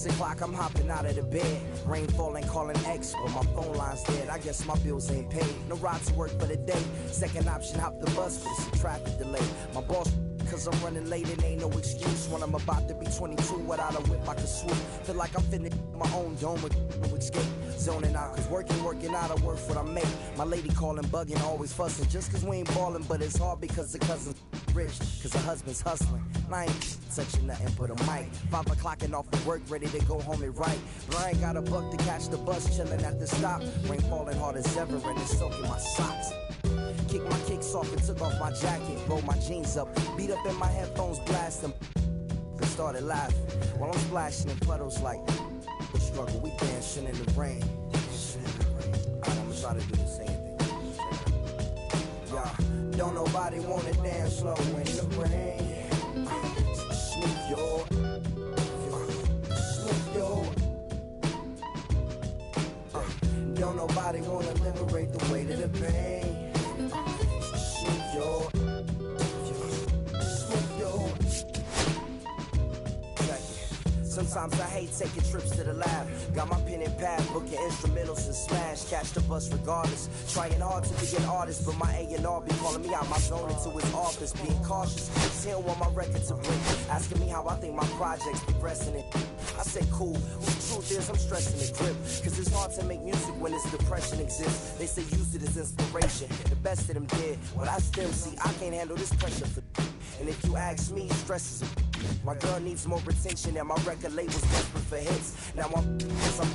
6 o'clock, I'm hopping out of the bed. Rain falling, calling X, but my phone line's dead. I guess my bills ain't paid. No ride to work for the day. Second option, hop the bus, but it's a traffic delay. My boss, cause I'm running late and ain't no excuse. When I'm about to be 22, without a whip I can swoop. Feel like I'm finna my own dome with no escape. Zoning out, cause working out, I work what I make. My lady calling, bugging, always fussing. Just cause we ain't ballin', but it's hard because the cousin's rich. Cause the husband's hustling. And I ain't touching nothing but a mic. 5 o'clock and off of work, ready to go home and write. But I ain't got a buck to catch the bus, chillin' at the stop. Rain falling hard as ever and it's soaking my socks. Kicked my kicks off and took off my jacket. Rolled my jeans up, beat up in my headphones, blasting. They started laughing while I'm splashing in puddles like the struggle. We dancing in the rain. Alright, I'ma try to do the same thing. Yeah, don't nobody wanna dance slow in the rain. Smooth your, smooth your. Don't nobody wanna liberate the weight of the pain. Smooth your, smooth your. Sometimes I hate taking trips to the lab. Got my pen and pad, booking instrumentals and smash. Catch the bus regardless. Trying hard to be an artist, but my A&R be calling me out my zone into his office. Being cautious, he don't want my record to break. Asking me how I think my project's progressing it. I say cool, well, the truth is I'm stressing the grip. Cause it's hard to make music when this depression exists. They say use it as inspiration. The best of them did, well that's them. See, I can't handle this pressure for. And if you ask me, stress is my girl needs more attention and my record label's desperate for hits. Now I'm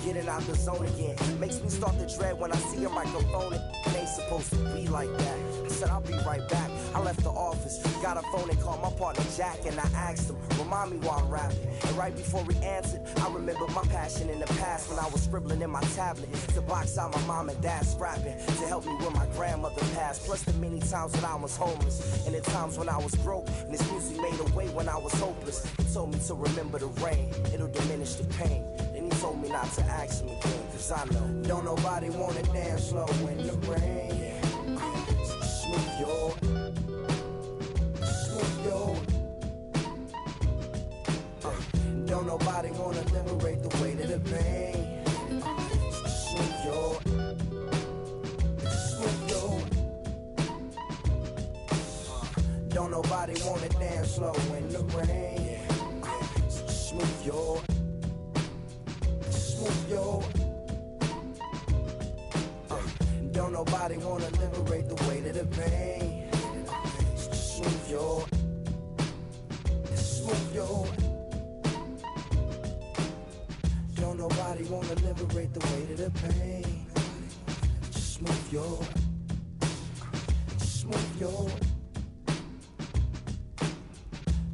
getting out the zone again. Makes me start to dread when I see a microphone. It ain't supposed to be like that. I said I'll be right back. I left the office, got a phone and called my partner Jack, and I asked him, remind me while I'm rapping. And right before he answered, I remembered my passion in the past when I was scribbling in my tablet to box out my mom and dad scrapping to help me when my grandmother passed. Plus the many times when I was homeless and the times when I was broke. And this music made a way when I was hopeless. He told me to remember the rain, it'll diminish the pain. Then he told me not to ask him again, cause I know don't nobody wanna dance slow in the rain. Smooth your, smooth your. Don't nobody wanna liberate the weight of the pain. Smooth your, smooth your. Don't nobody wanna dance slow in the rain. Smooth your, smooth your. Don't nobody wanna liberate the weight of the pain. Smooth your, smooth your. Don't nobody wanna liberate the weight of the pain. Smooth your, smooth your.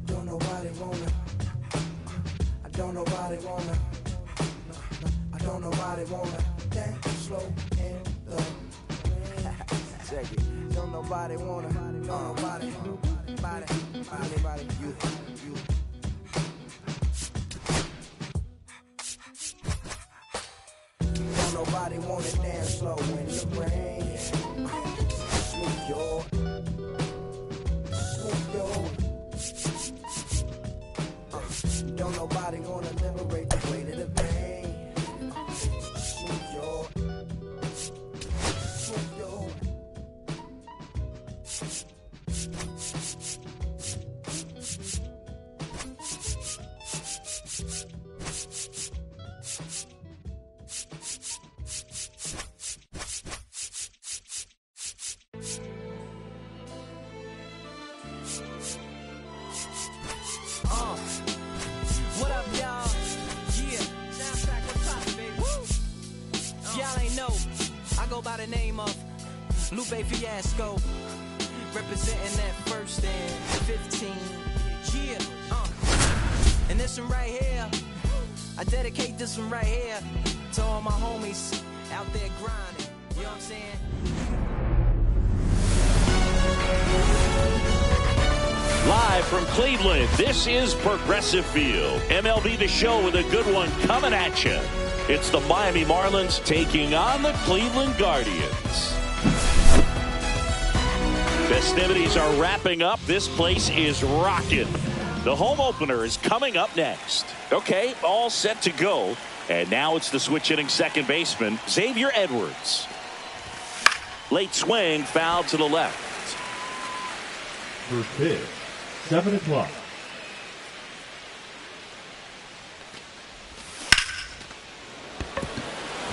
Don't nobody wanna. I don't nobody wanna. I don't nobody wanna dance slow in the. Check it. Don't nobody wanna. Don't nobody. Anybody. You. Don't nobody wanna dance slow in the rain. Smooth your. Smooth your. Don't nobody wanna liberate the weight of the pain. Smooth your, smooth your. What up, y'all? Yeah, soundtrack what's poppin', baby. Woo! Y'all ain't know, I go by the name of Lupe Fiasco, representing that first and 15. Yeah, and this one right here, I dedicate this one right here to all my homies out there grinding. You know what I'm saying? Live from Cleveland, this is Progressive Field. MLB The Show with a good one coming at you. It's the Miami Marlins taking on the Cleveland Guardians. Festivities are wrapping up. This place is rocking. The home opener is coming up next. Okay, all set to go. And now it's the switch hitting second baseman, Xavier Edwards. Late swing, foul to the left. First pitch, 7 o'clock.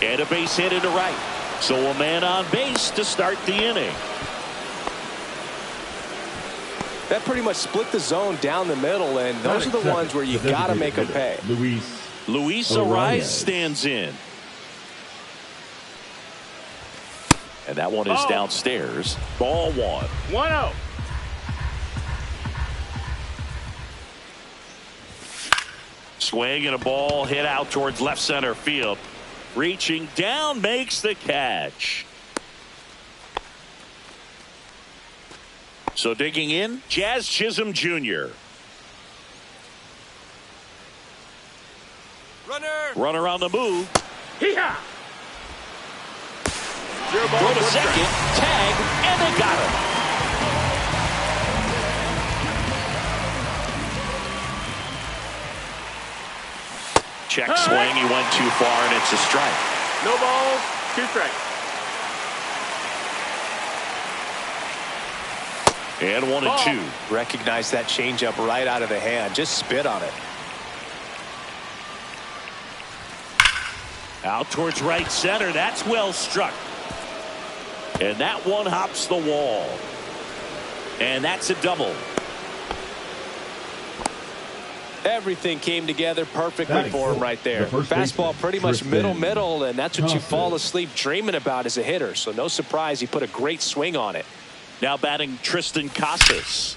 And a base hit into right. So a man on base to start the inning. That pretty much split the zone down the middle, and those are the ones where you got to make them pay. Luis Arias stands in. And that one is downstairs. Ball one. 1-0. Swing and a ball hit out towards left center field. Reaching down, makes the catch. So digging in, Jazz Chisholm Jr. Runner on the move. Hee-haw! Throw to second, tag, and they got him. Check swing, he went too far, and it's a strike. No balls, 2 strikes. And 1-2. Recognize that changeup right out of the hand. Just spit on it. Out towards right center. That's well struck. And that one hops the wall. And that's a double. Everything came together perfectly for him right there. Fastball pretty much middle, and that's what you fall asleep dreaming about as a hitter. So no surprise he put a great swing on it. Now batting Tristan Casas.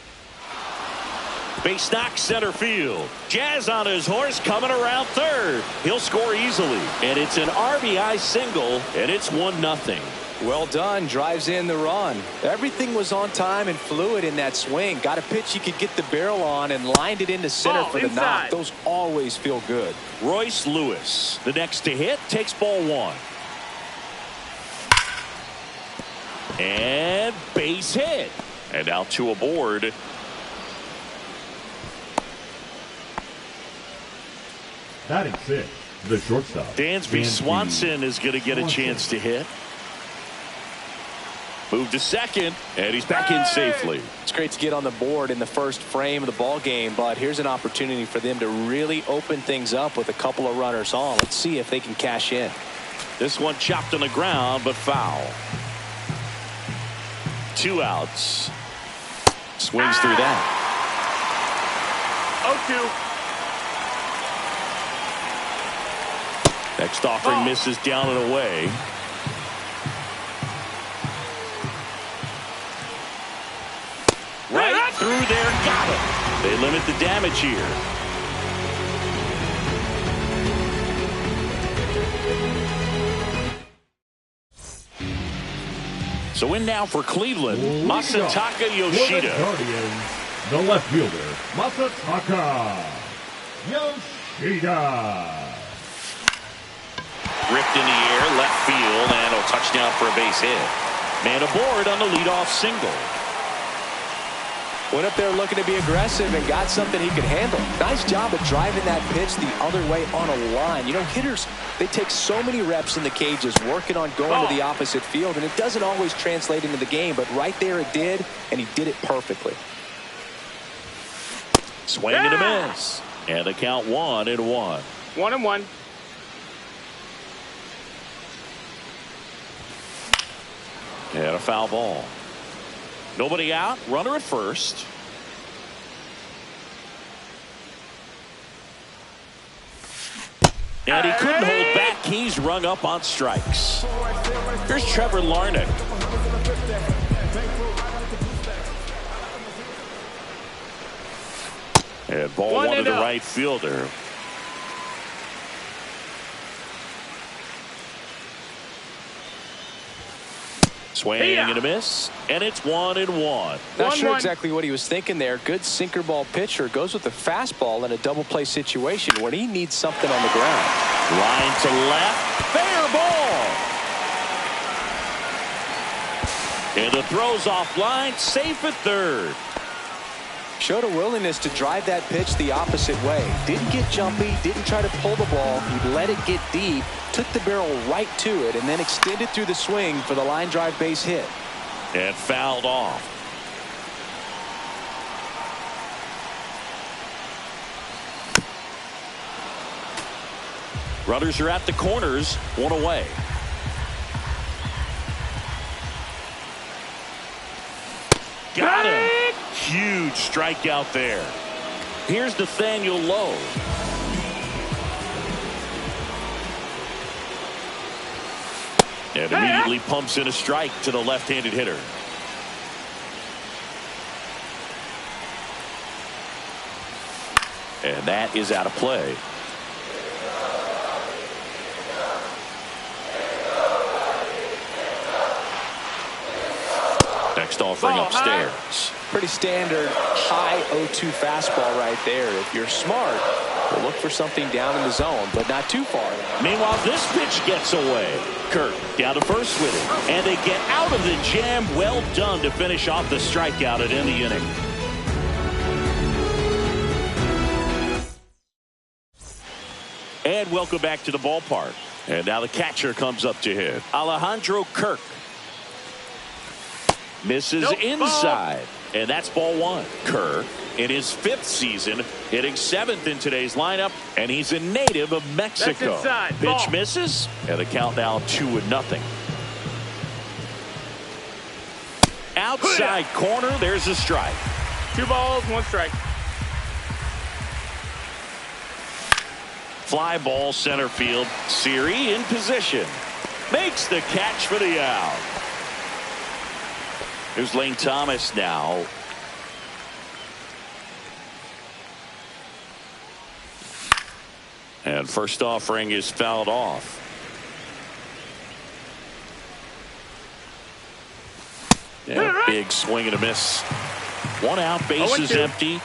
Base knock center field. Jazz on his horse coming around third. He'll score easily. And it's an RBI single, and it's 1-0. Well done. Drives in the run. Everything was on time and fluid in that swing. Got a pitch you could get the barrel on and lined it into center for the knock. Those always feel good. Royce Lewis, the next to hit, takes ball one. And base hit. And out to aboard. Batting 6, the shortstop. Dansby Swanson is going to get a chance to hit. Move to second, and he's back in safely. It's great to get on the board in the first frame of the ball game, but here's an opportunity for them to really open things up with a couple of runners on. Let's see if they can cash in. This one chopped on the ground, but foul. 2 outs. Swings through that. 0-2. Next offering misses down and away. Right through there, got him. They limit the damage here. So in now for Cleveland, Masataka Yoshida. For the Guardians, the left fielder, Masataka Yoshida. Ripped in the air, left field, and a touchdown for a base hit. Man aboard on the leadoff single. Went up there looking to be aggressive and got something he could handle. Nice job of driving that pitch the other way on a line. You know, hitters, they take so many reps in the cages working on going to the opposite field, and it doesn't always translate into the game, but right there it did, and he did it perfectly. Swing and a miss. And the count 1-1. 1-1. And a foul ball. Nobody out. Runner at first. And he couldn't hold back. He's rung up on strikes. Here's Trevor Larnach. And ball one to the right fielder. Swing and a miss, and it's 1-1. Not sure exactly what he was thinking there. Good sinker ball pitcher goes with the fastball in a double play situation when he needs something on the ground. Line to left, fair ball. And the throw's offline, safe at third. Showed a willingness to drive that pitch the opposite way. Didn't get jumpy, didn't try to pull the ball. He let it get deep, took the barrel right to it, and then extended through the swing for the line drive base hit. And fouled off. Runners are at the corners, one away. Got him. Huge strikeout there. Here's Nathaniel Lowe. And immediately pumps in a strike to the left-handed hitter. And that is out of play. Next offering upstairs. Pretty standard high 0-2 fastball right there. If you're smart, you'll look for something down in the zone, but not too far. Meanwhile, this pitch gets away. Kirk down to first with it. And they get out of the jam. Well done to finish off the strikeout at end of the inning. And welcome back to the ballpark. And now the catcher comes up to hit. Alejandro Kirk. Misses inside. And that's ball one. Kirk, in his 5th season, hitting 7th in today's lineup, and he's a native of Mexico. Pitch ball. misses, and the count now 2-0. Outside corner, there's a strike. 2 balls, 1 strike. Fly ball center field. Siri in position. Makes the catch for the out. Here's Lane Thomas now. And first offering is fouled off. Yeah, big swing and a miss. 1 out, bases empty.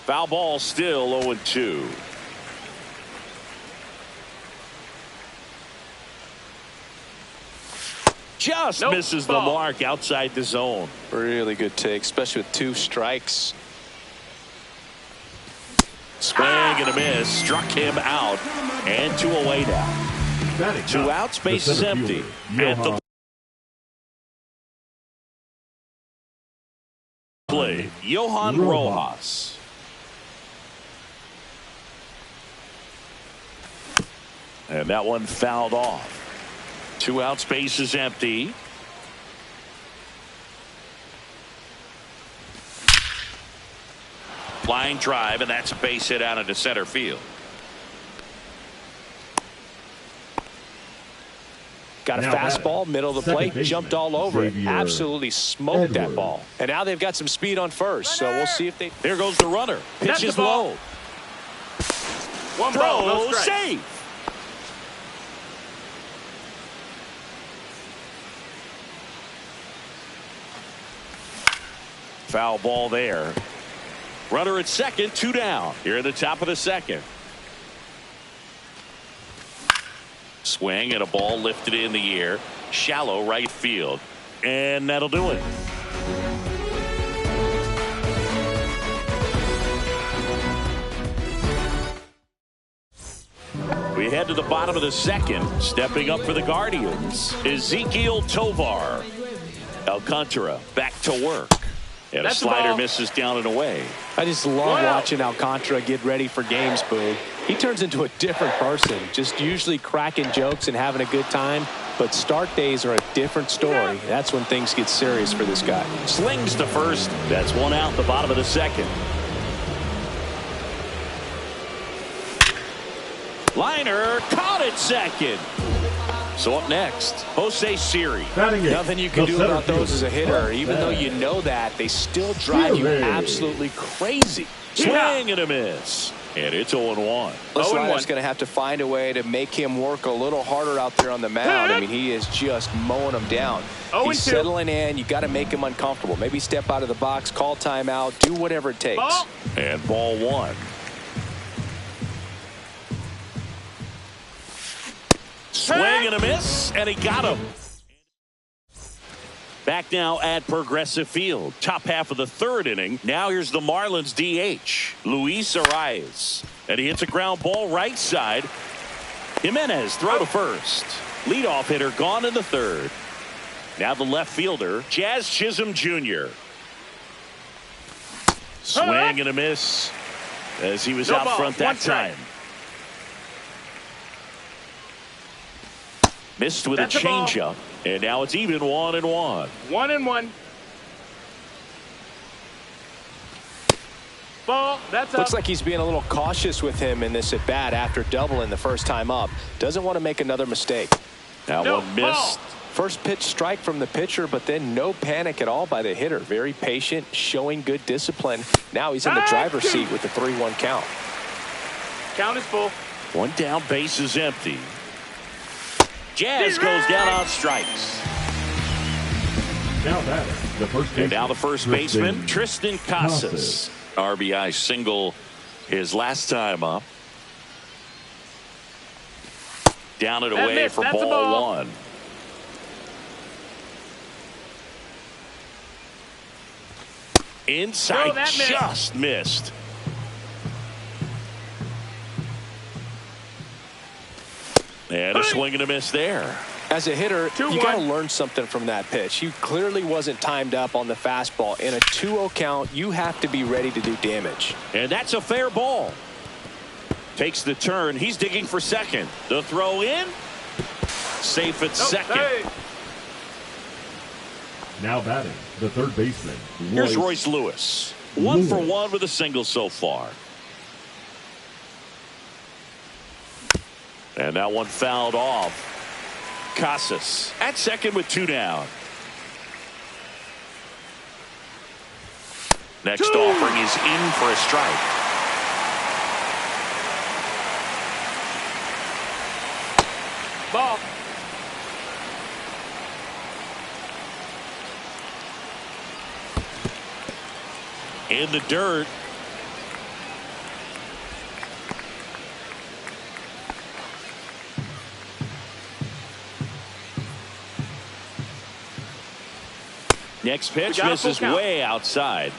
Foul ball, still 0-2. Just misses the mark outside the zone. Really good take, especially with 2 strikes. Swing and a miss. Struck him out. And 2 away now. 2 outs, base is empty. At the plate, Johan Rojas. And that one fouled off. 2 outs, base is empty. Flying drive, and that's a base hit out into center field. Got a fastball, middle of the plate, jumped all over it. Absolutely smoked that ball. And now they've got some speed on first, so we'll see if they... Here goes the runner. Pitch is low. 1 ball, no strike. Safe. Foul ball there. Runner at second, 2 down. Here at the top of the second. Swing and a ball lifted in the air. Shallow right field. And that'll do it. We head to the bottom of the second. Stepping up for the Guardians, Ezequiel Tovar. Alcantara back to work. And a slider misses down and away. I just love watching Alcantara get ready for games, Boog. He turns into a different person, just usually cracking jokes and having a good time. But start days are a different story. That's when things get serious for this guy. Slings to first. That's 1 out, the bottom of the second. Liner caught at second. So up next, Jose Siri. Nothing you can do about those as a hitter. Even though you know that, they still drive you absolutely crazy. Swing and a miss. And it's 0-1. This lineup's going to have to find a way to make him work a little harder out there on the mound. I mean, he is just mowing them down. He's settling in. You got to make him uncomfortable. Maybe step out of the box, call timeout, do whatever it takes. And ball 1. Swing and a miss, and he got him. Back now at Progressive Field. Top half of the third inning. Now here's the Marlins DH, Luis Arias. And he hits a ground ball right side. Jimenez throw to first. Leadoff hitter gone in the third. Now the left fielder, Jazz Chisholm Jr. Swing and a miss as he was out front that time. Missed with a changeup, and now it's even 1-1. 1-1. Ball. That's up. Looks like he's being a little cautious with him in this at bat after doubling the first time up. Doesn't want to make another mistake. That one missed. First pitch strike from the pitcher, but then no panic at all by the hitter. Very patient, showing good discipline. Now he's in the driver's seat with the 3-1 count. Count is full. One down, base is empty. Jazz goes down on strikes. Now batting, the first baseman. And now the first baseman, Tristan Casas. RBI single his last time up. Down and away for ball one. Inside, just missed. And a swing and a miss there. As a hitter, you got to learn something from that pitch. He clearly wasn't timed up on the fastball. In a 2-0 count, you have to be ready to do damage. And that's a fair ball. Takes the turn. He's digging for second. The throw in. Safe at second. Now batting, the third baseman. Here's Royce Lewis. 1 for 1 with a single so far. And that one fouled off. Casas at second with 2 down. Next offering is in for a strike. Ball. In the dirt. Next pitch misses way outside.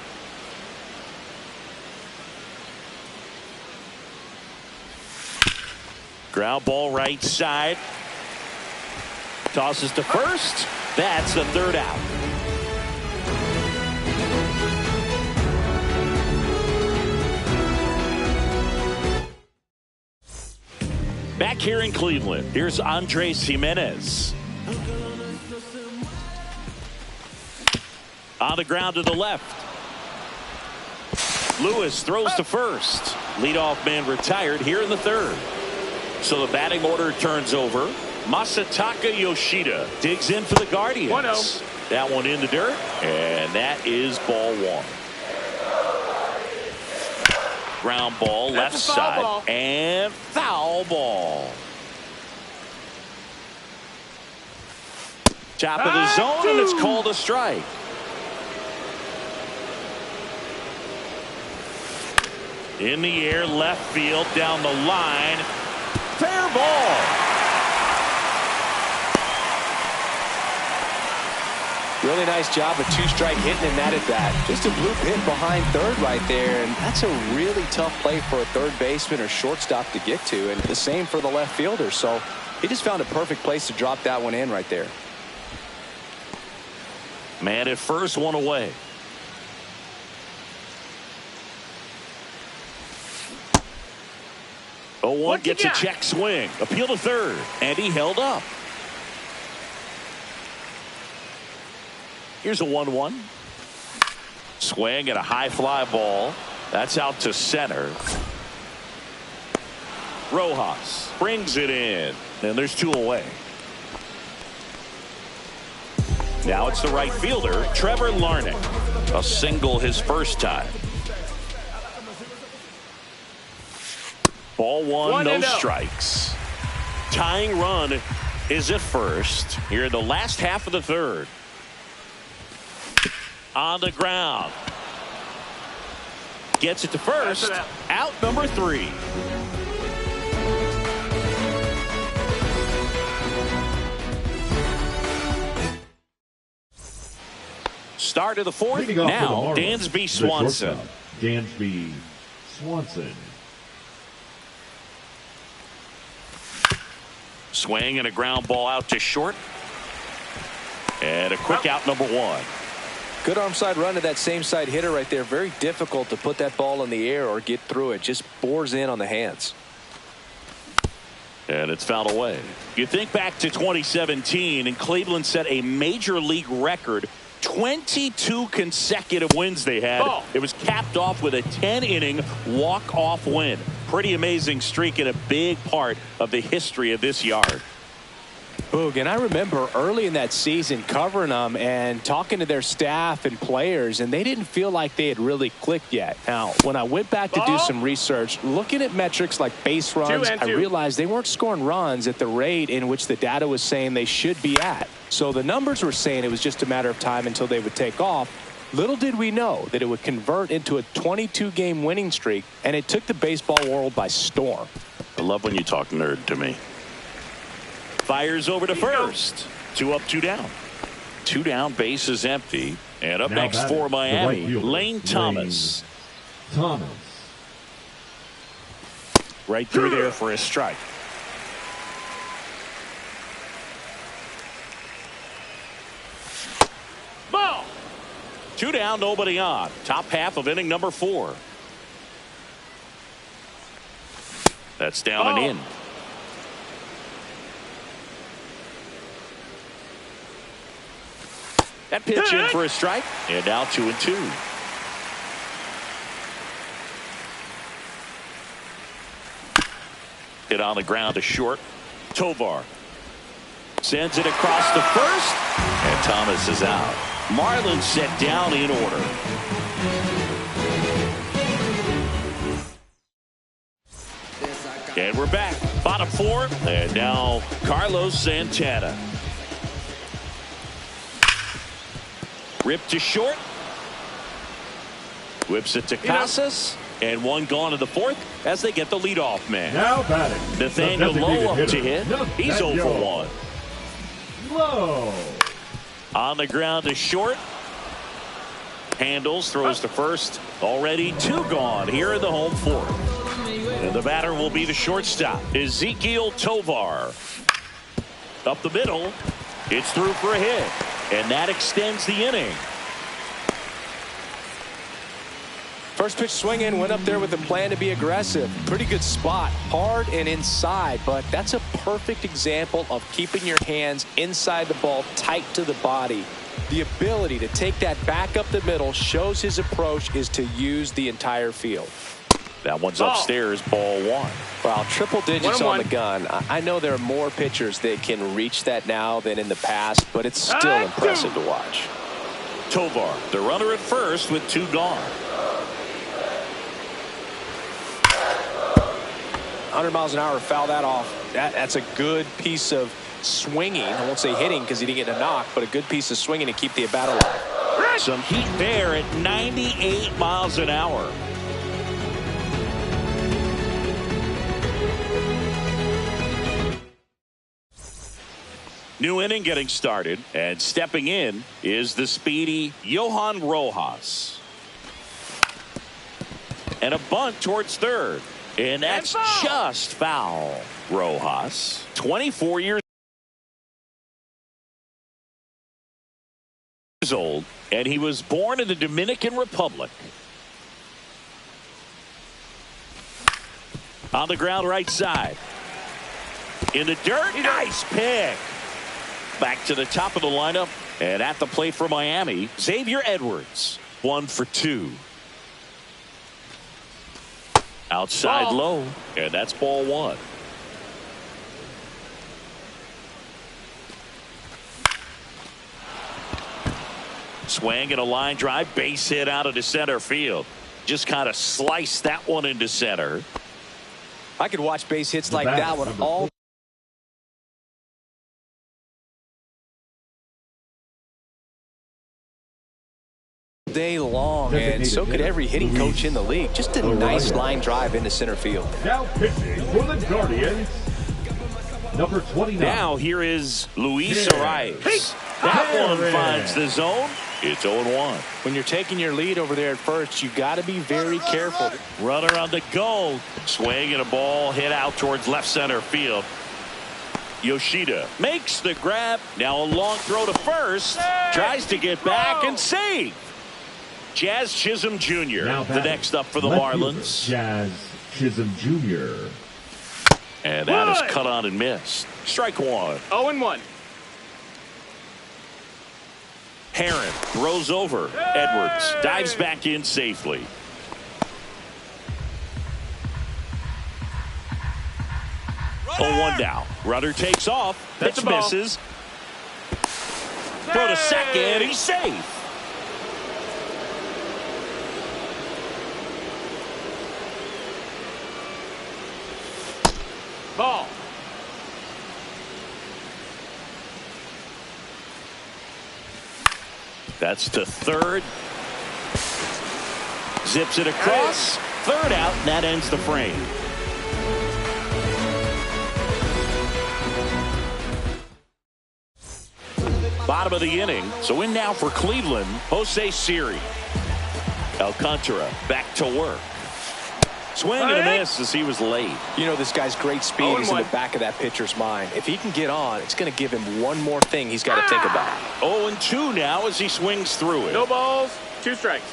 Ground ball right side. Tosses to first. That's the third out. Back here in Cleveland, here's Andres Jimenez. On the ground to the left. Lewis throws to first. Leadoff man retired here in the third. So the batting order turns over. Masataka Yoshida digs in for the Guardians. 1-0. That one in the dirt, and that is ball one. Ground ball left side and foul ball. Top of the zone, and it's called a strike. In the air, left field, down the line. Fair ball. Really nice job of 2-strike hitting in that at bat. Just a bloop hit behind third right there, and that's a really tough play for a third baseman or shortstop to get to, and the same for the left fielder. So he just found a perfect place to drop that one in right there. Man at first, one away. One gets a check swing. Appeal to third. And he held up. Here's a 1-1. Swing and a high fly ball. That's out to center. Rojas brings it in. And there's 2 away. Now it's the right fielder, Trevor Larnach. A single his first time. Ball one, no strikes. Tying run is at first here in the last half of the third. On the ground. Gets it to first. Out number 3. Start of the fourth. Now, Dansby Swanson. Dansby Swanson. Swing and a ground ball out to short. And a quick out, number one. Good arm side run to that same side hitter right there. Very difficult to put that ball in the air or get through it. Just bores in on the hands. And it's fouled away. You think back to 2017, and Cleveland set a major league record. 22 consecutive wins they had. It was capped off with a 10-inning walk-off win. Pretty amazing streak and a big part of the history of this yard. Boog, and I remember early in that season covering them and talking to their staff and players, and they didn't feel like they had really clicked yet. Now, when I went back to do some research, looking at metrics like base runs, I realized they weren't scoring runs at the rate in which the data was saying they should be at. So the numbers were saying it was just a matter of time until they would take off. Little did we know that it would convert into a 22-game winning streak, and it took the baseball world by storm. I love when you talk nerd to me. Fires over to first. 2 up, 2 down. 2 down, base is empty. And up now next for Miami, right Lane Thomas. Thomas. Right through there for a strike. Ball. 2 down, nobody on. Top half of inning number 4. That's down and in. That pitch in for a strike. And now 2-2. Hit on the ground to short. Tovar sends it across the first. And Thomas is out. Marlins set down in order. And we're back. Bottom 4. And now Carlos Santana. Ripped to short. Whips it to Casas. And one gone in the 4th as they get the leadoff man. Now batting. Nathaniel Lowe up to hit. He's 0 for 1. Lowe. On the ground to short. Handles, throws to first. Already 2 gone here in the home 4th. And the batter will be the shortstop, Ezequiel Tovar. Up the middle. It's through for a hit. And that extends the inning. First pitch swing in, went up there with a plan to be aggressive. Pretty good spot, hard and inside, but that's a perfect example of keeping your hands inside the ball, tight to the body. The ability to take that back up the middle shows his approach is to use the entire field. That one's upstairs, ball 1. Wow, triple digits on the gun. I know there are more pitchers that can reach that now than in the past, but it's still impressive to watch. Tovar, the runner at first with 2 gone. 100 miles an hour, foul that off. That's a good piece of swinging. I won't say hitting because he didn't get a knock, but a good piece of swinging to keep the at bat alive. Some heat there at 98 miles an hour. New inning getting started, and stepping in is the speedy Johan Rojas. And a bunt towards third. And that's just foul. Rojas, 24 years old, and he was born in the Dominican Republic. On the ground right side. In the dirt, nice pick. Back to the top of the lineup, and at the plate for Miami, Xavier Edwards, 1 for 2. Outside low, and that's ball 1. Swing and a line drive, base hit out into center field. Just kind of sliced that one into center. I could watch base hits like that one all day long, and so could every hitting coach in the league. Just a nice line drive into center field. Now pitching for the Guardians, number 29. Now here is Luis Arias. That one finds the zone, It's 0-1. When you're taking your lead over there at first, you got to be very careful. Runner on the go. Swing and a ball hit out towards left center field. Yoshida makes the grab. Now a long throw to first. Tries to get back and save. Jazz Chisholm Jr. the next up for the Marlins. Jazz Chisholm Jr. And that is cut on and missed. Strike one. 0-1. Herron throws over. Edwards dives back in safely. Oh, 1 down. Runner takes off. Pitch misses. Throw to second. He's safe. Ball. That's to third. Zips it across. Third out, and that ends the frame. Bottom of the inning. So in now for Cleveland, Jose Siri. Alcantara back to work. Swing and a miss as he was late. You know, this guy's great speed is in the back of that pitcher's mind. If he can get on, it's going to give him one more thing he's got to think about. 0-2 now as he swings through it. No balls, 2 strikes.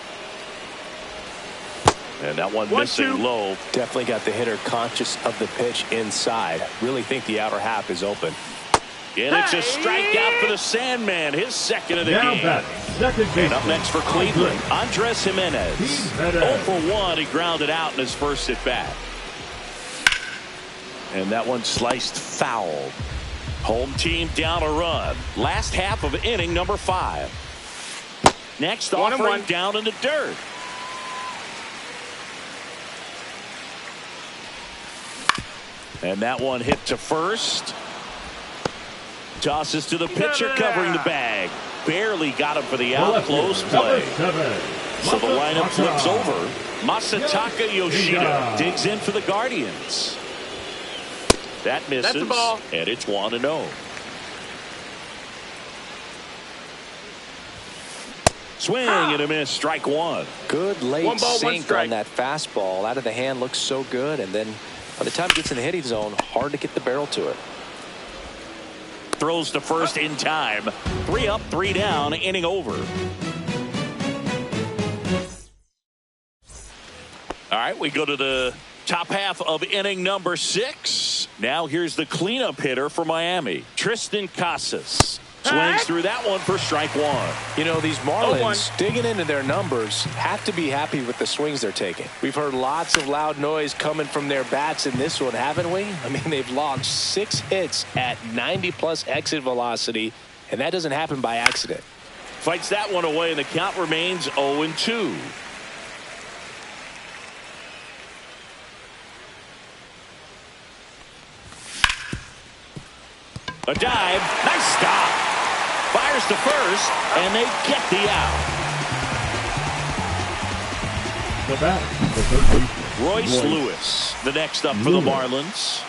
And that one missing low. Definitely got the hitter conscious of the pitch inside. Really think the outer half is open. And it's a strikeout for the Sandman, his second of the game. And up next for Cleveland, Andres Jimenez. 0 for 1, he grounded out in his first at bat. And that one sliced foul. Home team down a run. Last half of inning number 5. Next offering down in the dirt. And that one hit to first. Tosses to the pitcher covering the bag. Barely got him for the out. Close play. So the lineup flips over. Masataka Yoshida digs in for the Guardians. That misses. That's the ball. And it's 1-0. Swing and a miss. Strike one. Good late 1 ball, 1 sink strike. on that fastball. Out of the hand looks so good. And then by the time it gets in the hitting zone, hard to get the barrel to it. Throws to first in time. 3 up, 3 down, inning over. All right, we go to the top half of inning number 6. Now here's the cleanup hitter for Miami, Tristan Casas. Swings through that one for strike one. You know, these Marlins, digging into their numbers, have to be happy with the swings they're taking. We've heard lots of loud noise coming from their bats in this one, haven't we? I mean, they've logged 6 hits at 90-plus exit velocity, and that doesn't happen by accident. Fights that one away, and the count remains 0-2. A dive. Nice stop. Fires to first, and they get the out. The bat, the third baseman, Royce Lewis, the next up for the Marlins.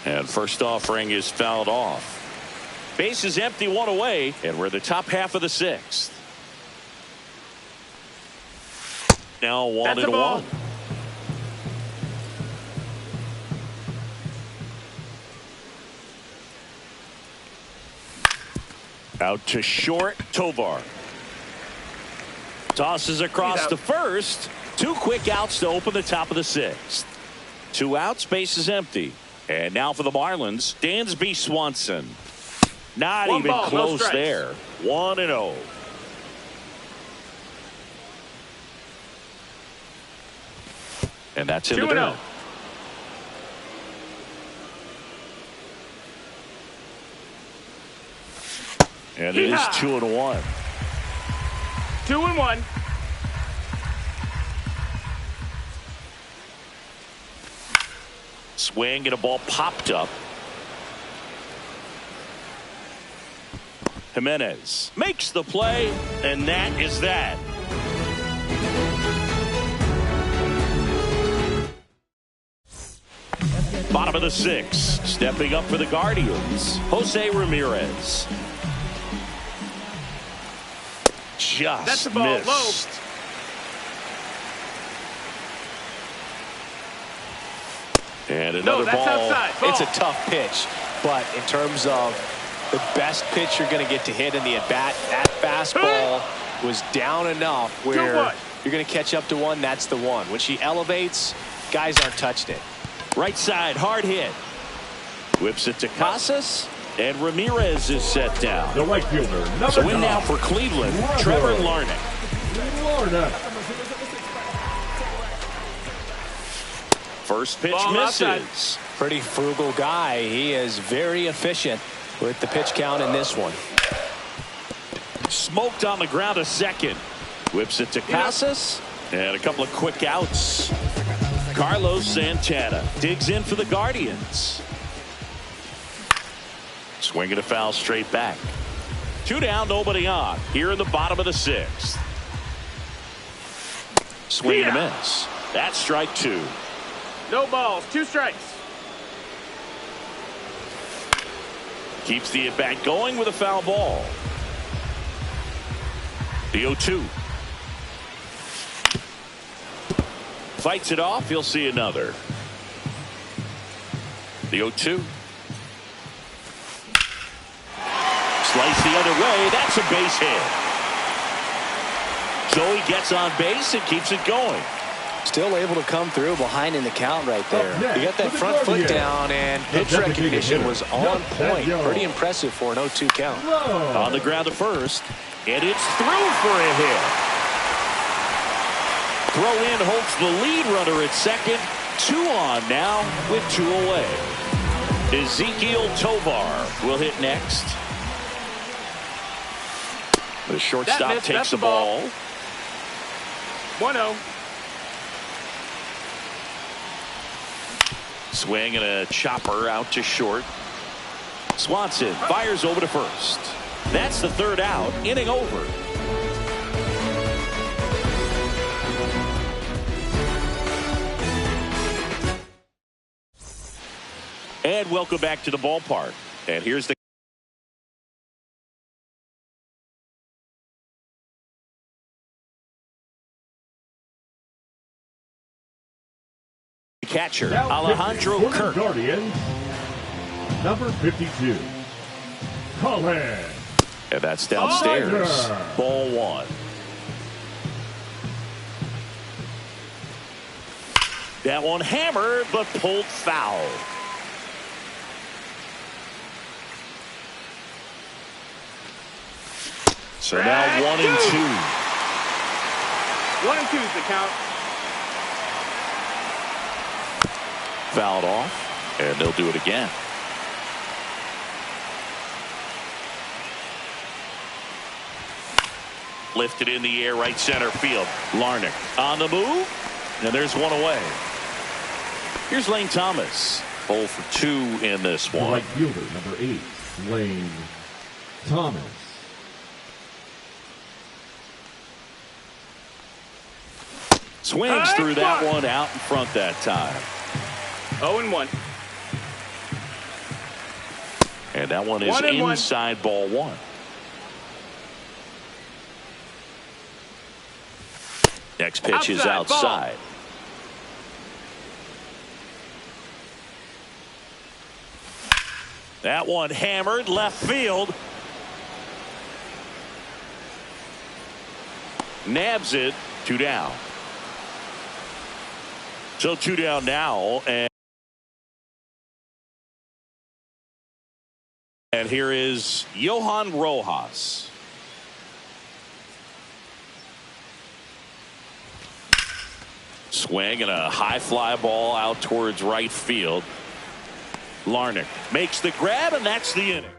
And first offering is fouled off. Base is empty, 1 away, and we're the top half of the 6th. Now 1-1. Out to short, Tovar. Tosses across to first. 2 quick outs to open the top of the 6th. 2 outs, base is empty. And now for the Marlins, Dansby Swanson. Not even close there. 1-0. And that's in the dirt. And it is 2-1. 2-1. Swing and a ball popped up. Jimenez makes the play, and that is that. Bottom Bottom of the 6th. Stepping up for the Guardians, Jose Ramirez. Just That's the ball. missed. Low. And another that's ball. outside. Ball. It's a tough pitch, but in terms of the best pitch you're going to get to hit in the at-bat, that fastball was down enough where you're going to catch up to one. That's the one. When she elevates, guys aren't touching it. Right side, hard hit. Whips it to Casas, and Ramirez is set down. The right fielder, number So in 9. now for Cleveland, Trevor Larnach. First pitch Ball outside. misses. Pretty frugal guy. He is very efficient with the pitch count in this one. Smoked on the ground to second. Whips it to Casas, and a couple of quick outs. Carlos Santana digs in for the Guardians. Swinging a foul straight back. 2 down, nobody on. Here in the bottom of the 6th. Swing and a miss. That's strike 2. No balls. 2 strikes. Keeps the at bat going with a foul ball. The 0-2. Fights it off. He'll see another. The 0-2. Slice the other way. That's a base hit. Joey gets on base and keeps it going. Still able to come through behind in the count right there. You got that front foot down, and pitch recognition was on point. Pretty impressive for an 0-2 count. On the ground to first, and it's through for a hit. Throw in holds the lead runner at second. 2 on now with 2 away. Ezekiel Tovar will hit next. The shortstop takes the ball. 1-0. Swing and a chopper out to short. Swanson fires over to first. That's the 3rd out. Inning over. And welcome back to the ballpark. And here's the catcher, Now Alejandro for the Kirk. Guardians, number 52, Colin. And that's downstairs. Tiger. Ball 1. That one hammered, but pulled foul. So now 1-2. 1-2 is the count. Fouled off, and they'll do it again. Lifted in the air, right center field. Larnach on the move, and there's 1 away. Here's Lane Thomas. 0 for 2 in this The one. right fielder, number 8, Lane Thomas. Swings through that one out in front that time. 0-1. And that one is 1-1. inside ball 1. Next pitch is outside. That one hammered left field. Nabs it. 2 down. So 2 down now, and here is Johan Rojas. Swing and a high fly ball out towards right field. Larnach makes the grab, and that's the inning.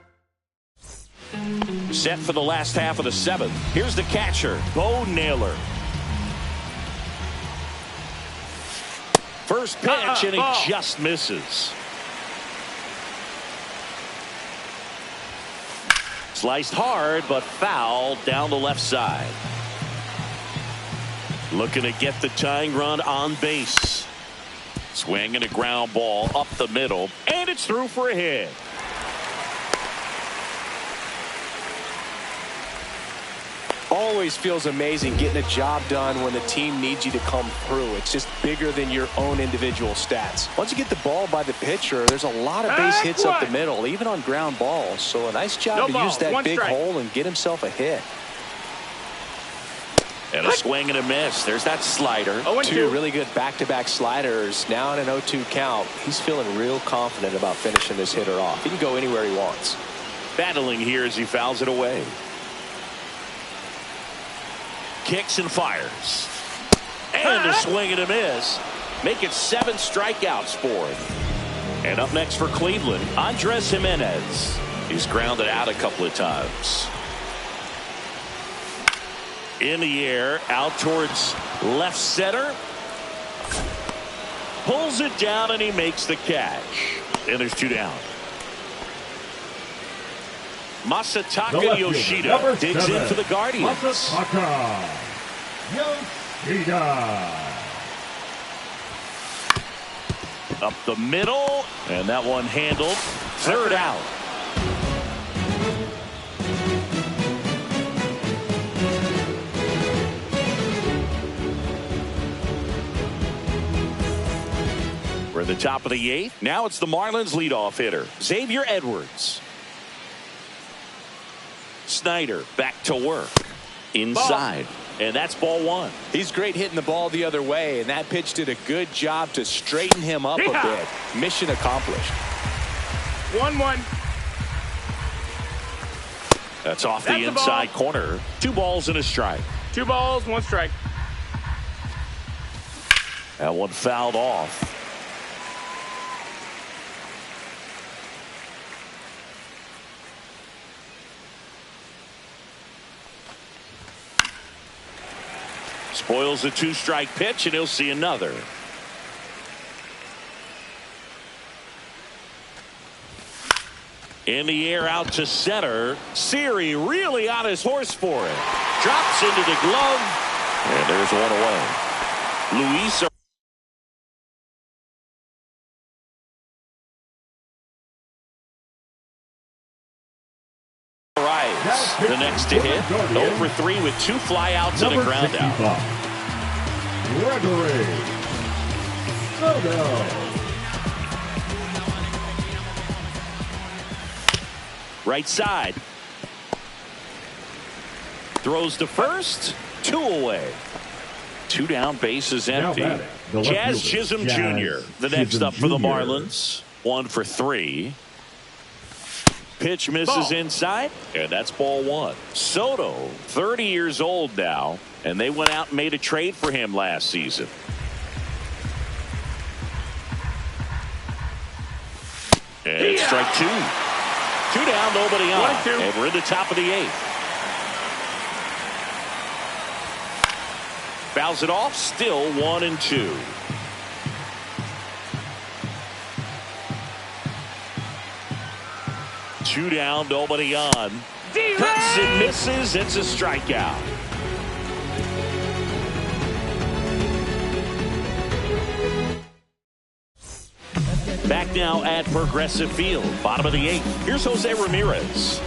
Set for the last half of the 7th. Here's the catcher, Bo Naylor. First pitch, and he just misses. Sliced hard, but foul down the left side. Looking to get the tying run on base. Swing and a ground ball up the middle, and it's through for a hit. Always feels amazing getting a job done when the team needs you to come through. It's just bigger than your own individual stats. Once you get the ball by the pitcher, there's a lot of base hits up the middle, even on ground balls. So a nice job to use that big hole and get himself a hit. And a swing and a miss. There's that slider. 2 really good back-to-back sliders. Now in an 0-2 count. He's feeling real confident about finishing this hitter off. He can go anywhere he wants. Battling here as he fouls it away. Kicks and fires. And a swing and a miss. Make it 7 strikeouts for him. And up next for Cleveland, Andres Jimenez. He's grounded out a couple of times. In the air, out towards left center. Pulls it down and he makes the catch. And there's 2 down. Masataka Yoshida digs in for the Guardians. Masataka Yoshida. Up the middle, and that one handled. 3rd out. We're at the top of the 8th. Now it's the Marlins leadoff hitter, Xavier Edwards. Snyder back to work. Inside. And that's ball 1. He's great hitting the ball the other way, and that pitch did a good job to straighten him up a bit. Mission accomplished. 1-1. That's off the inside corner. 2 balls and a strike. 2 balls, 1 strike. That one fouled off. Spoils a 2-strike pitch, and he'll see another. In the air out to center. Siri really on his horse for it. Drops into the glove, and there's one away. Luis the next to hit. 0 for 3 with 2 flyouts and a ground out. Gregory Soto. Right side. Throws to first. 2 away. 2 down, bases empty. Jazz Chisholm Jr. the next up for the Marlins. 1 for 3. Pitch misses inside, and that's ball 1. Soto, 30 years old now, and they went out and made a trade for him last season. And strike 2. 2 down, nobody on. 1-2. And we're in the top of the 8th. Fouls it off, still 1-2. Two down, nobody on. Cuts and misses. It's a strikeout. Back now at Progressive Field, bottom of the 8th. Here's Jose Ramirez.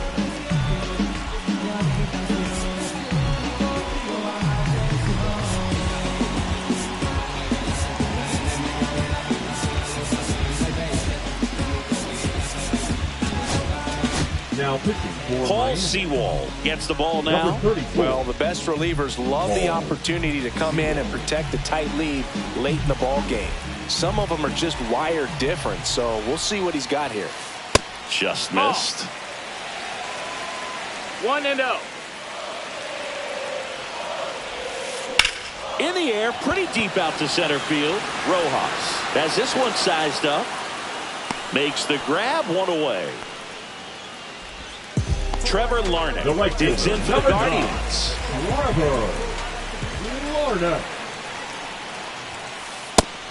Now pitching for Paul Sewald gets the ball now. Well, the best relievers love the opportunity to come in and protect a tight lead late in the ball game. Some of them are just wired different, so we'll see what he's got here. Just missed. 1-0. In the air, pretty deep out to center field. Rojas has this one sized up. Makes the grab, 1 away. Trevor Larnach digs in for the Guardians. Trevor Larnach.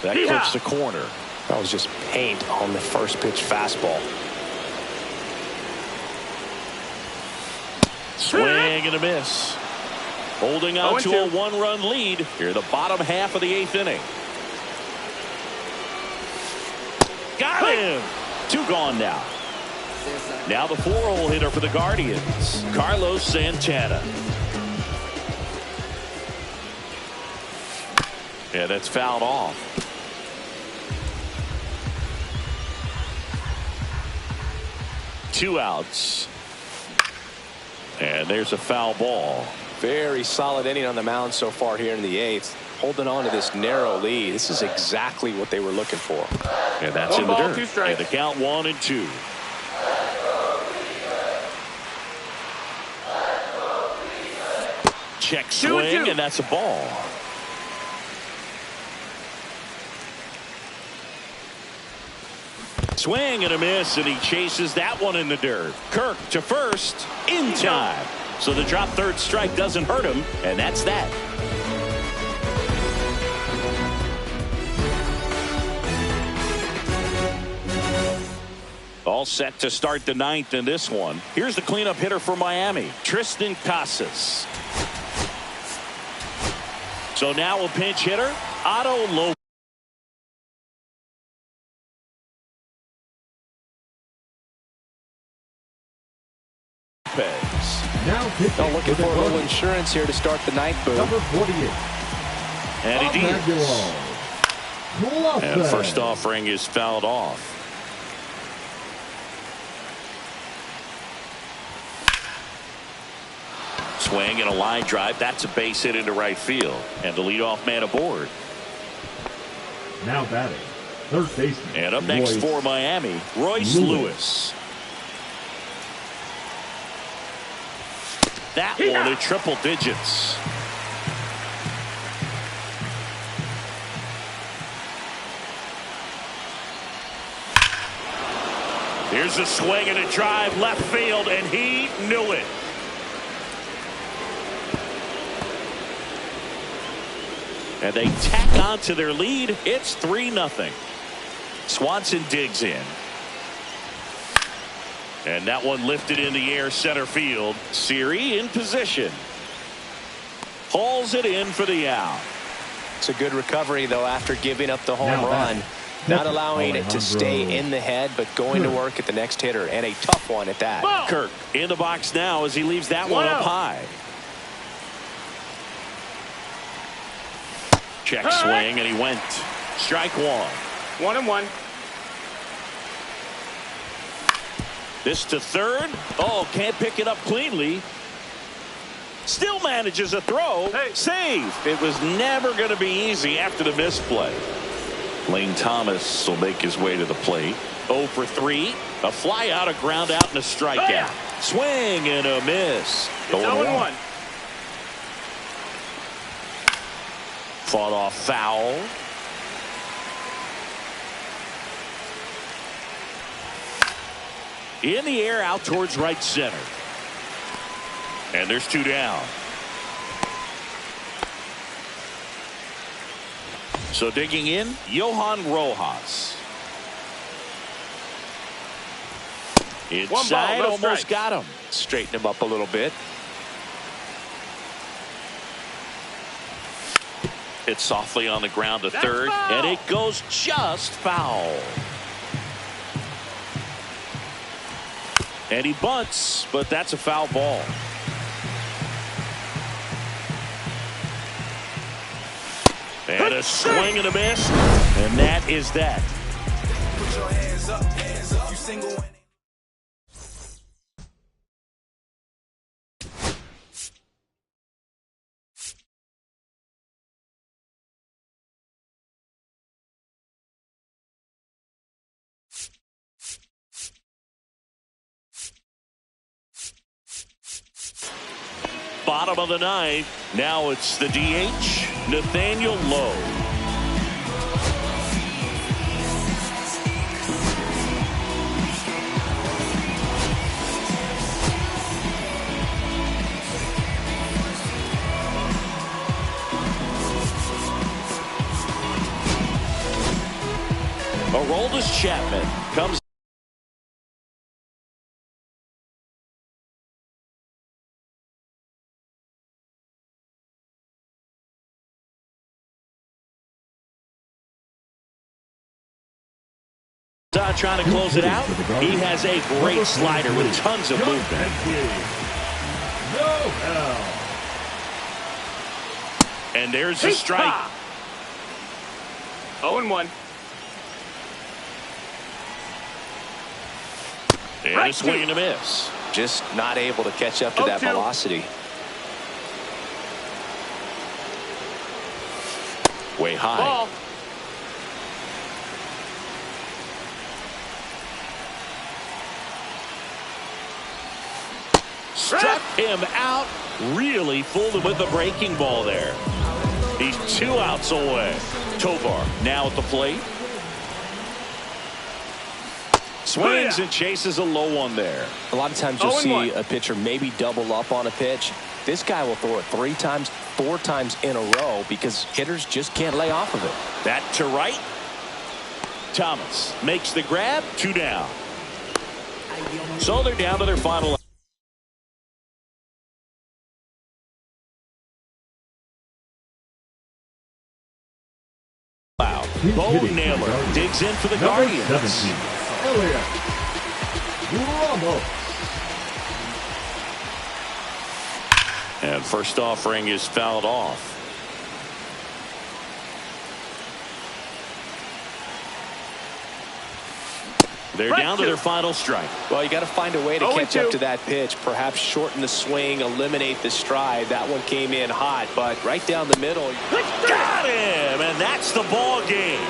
That clips the corner. That was just paint on the first pitch fastball. Swing and a miss. Holding on to a 1-run lead here in the bottom half of the 8th inning. got him. 2 gone now. Now the 4-hole hitter for the Guardians, Carlos Santana. Yeah, that's fouled off. Two outs. And there's a foul ball. Very solid inning on the mound so far here in the 8th. Holding on to this narrow lead. This is exactly what they were looking for. And that's in the dirt. 2 strikes. And the count 1-2. Check swing, and that's a ball. Swing and a miss, and he chases that one in the dirt. Kirk to first in time. So the drop third strike doesn't hurt him, and that's that. All set to start the 9th in this one. Here's the cleanup hitter for Miami, Tristan Casas. So now a pinch hitter, Otto Lopez. Now They'll looking for a little insurance here to start the 9th. Boom. Number 48. And he deals. And first offering is fouled off. Swing and a line drive. That's a base hit into right field. And the leadoff man aboard. Now batting, third baseman. And up next for Miami, Royce Lewis. That one in triple digits. Here's a swing and a drive left field, and he knew it. And they tack on to their lead. It's 3-0. Swanson digs in. And that one lifted in the air center field. Siri in position. Hauls it in for the out. It's a good recovery, though, after giving up the home run. Not allowing it to stay in the head, but going to work at the next hitter. And a tough one at that. Ball. Kirk in the box now as he leaves that one up high. Check swing, and he went. Strike 1. 1-1. This to third. Oh, can't pick it up cleanly. Still manages a throw. Save. It was never going to be easy after the misplay. Lane Thomas will make his way to the plate. 0 for 3. A fly out, a ground out, and a strikeout. Swing and a miss. It's 0-1. Fought off foul. In the air out towards right center. And there's 2 down. So digging in, Johan Rojas. Inside, almost got him. Straighten him up a little bit. Hit softly on the ground to third, and it goes just foul. And he bunts, but that's a foul ball. And a swing and a miss, and that is that. Put your hands up, you single. Bottom of the 9th. Now it's the DH, Nathaniel Lowe. Aroldis Chapman comes. Trying to close it out. He has a great slider with tons of movement. And there's a strike. 0-1. And a swing and a miss. Just not able to catch up to that velocity. Way high. Ball. Struck him out. Really fooled him with the breaking ball there. He's 2 outs away. Tovar now at the plate. Swings and chases a low one there. A lot of times you'll see a pitcher maybe double up on a pitch. This guy will throw it 3 times, 4 times in a row because hitters just can't lay off of it. That to right. Thomas makes the grab. 2 down. So they're down to their final. Bo Naylor digs in for the Guardians. 17, Elliot Ramos. And first offering is fouled off. They're down to their final strike. Well, you got to find a way to catch up to that pitch. Perhaps shorten the swing, eliminate the stride. That one came in hot, but right down the middle. Got him, and that's the ball game.